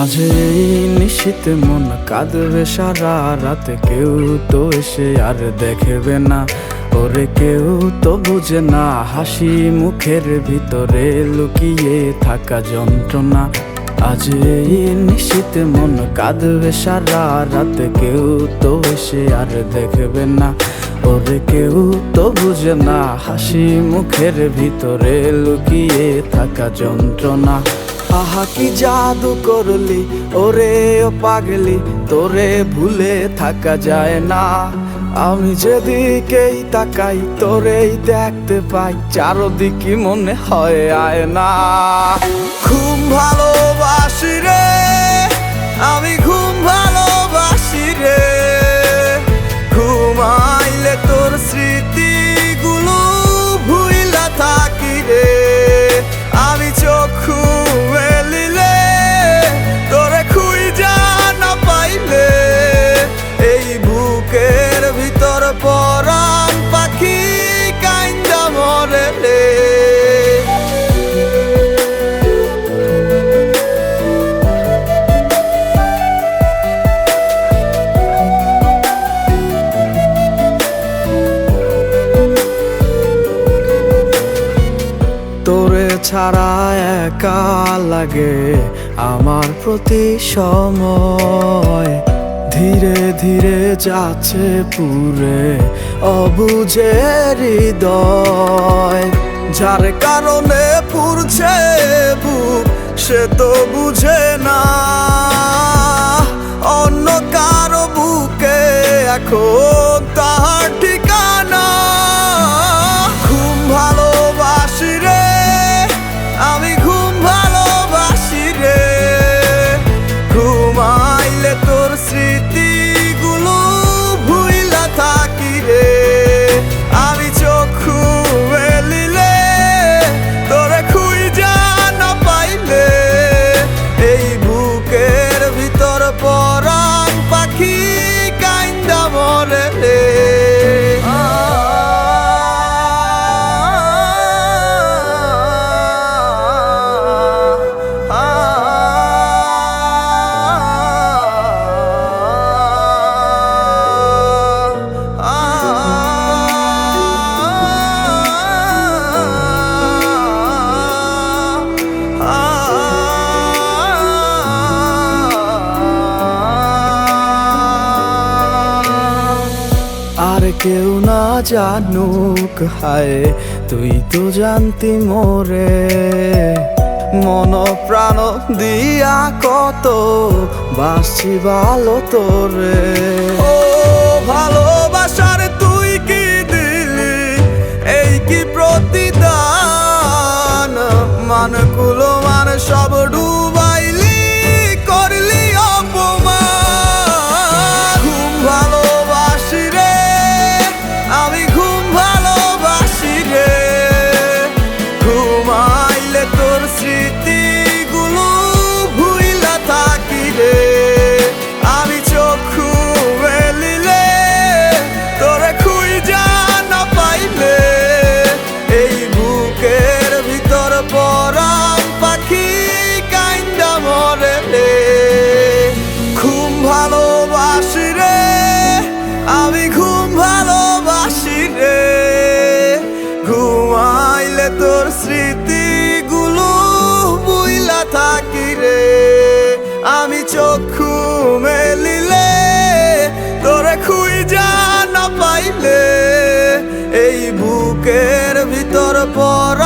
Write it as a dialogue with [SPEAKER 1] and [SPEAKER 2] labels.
[SPEAKER 1] আজ এই নিশীথে মন কাঁদবে সারা রাত, কেউ তো এসে আর দেখবে না, ওরে কেউ তো বুঝে না হাসি মুখের ভিতরে লুকিয়ে থাকা যন্ত্রণা। আজ এই নিশীথে মন কাঁদবে সারা রাত, কেউ তো এসে আর দেখবে না, ওরে কেউ তো বুঝে না হাসি মুখের ভিতরে লুকিয়ে থাকা যন্ত্রণা। আহা কি জাদু করলি ওরে ও পাগলি, তোরে ভুলে থাকা যায় না। আমি যেদিকেই তাকাই তোরেই দেখতে পাই, চারদিকে মনে হয় আয়না। ঘুম ভালোবাসি রে আমি, ঘুম ভালোবাসি রে, ঘুমাইলে তোর স্মৃতিগুলো ভুইলা থাকি রে। আমি চক্ষু মেলিলে তোরে খুঁজা না পাইলে, এই বুকের ভিতর পরাণ পাখি কাইন্দা মরে রে। তোরে ছাড়া একা লাগে আমার প্রতি সময়, ধীরে ধীরে যাচ্ছে পুরে অবুঝে হৃদয়। যার কারণে পুরছে বুক সে তো বুঝে না, অন্য কারো বুকে এখন তাহার ঠিকানা। ঘুম ভালোবাসি রে আমি, ঘুম ভালোবাসি রে, ঘুমাইলে তোর স্মৃতিগুলো ভুইলা থাকি রে। আমি চক্ষু মেলিলে তোরে খুঁজা না পাইলে, এই বুকের ভিতর পরাণ পাখি কাইন্দা মরে রে। আর কেউ না জানুক হায়, তুই তো জানতি মোরে, মন প্রাণ দিয়া কত বাসছি ভালো তোরে। ও ভালোবাসার তুই কি দিলি, এই কি প্রতিদান, মানগুলো মান সব ডুবাইলি করলি অপমান। ঘুম ভালোবাসি রে আমি, ঘুম ভালোবাসি রে, ঘুমাইলে তোর স্মৃতিগুলো ভুইলা থাকি রে। আমি চক্ষু মেলিলে তোরে খুঁজা না পাইলে, এই বুকের ভিতর পরাণ পাখি কাইন্দা মরে রে। ঘুম ভালোবাসি রে আমি, ঘুম ভালোবাসি রে, ঘুমাইলে তোর স্মৃতিগুলো ভুইলা থাকি রে। আমি চক্ষু মেলিলে তোরে খুঁজা না পাইলে, এই বুকের ভিতর পর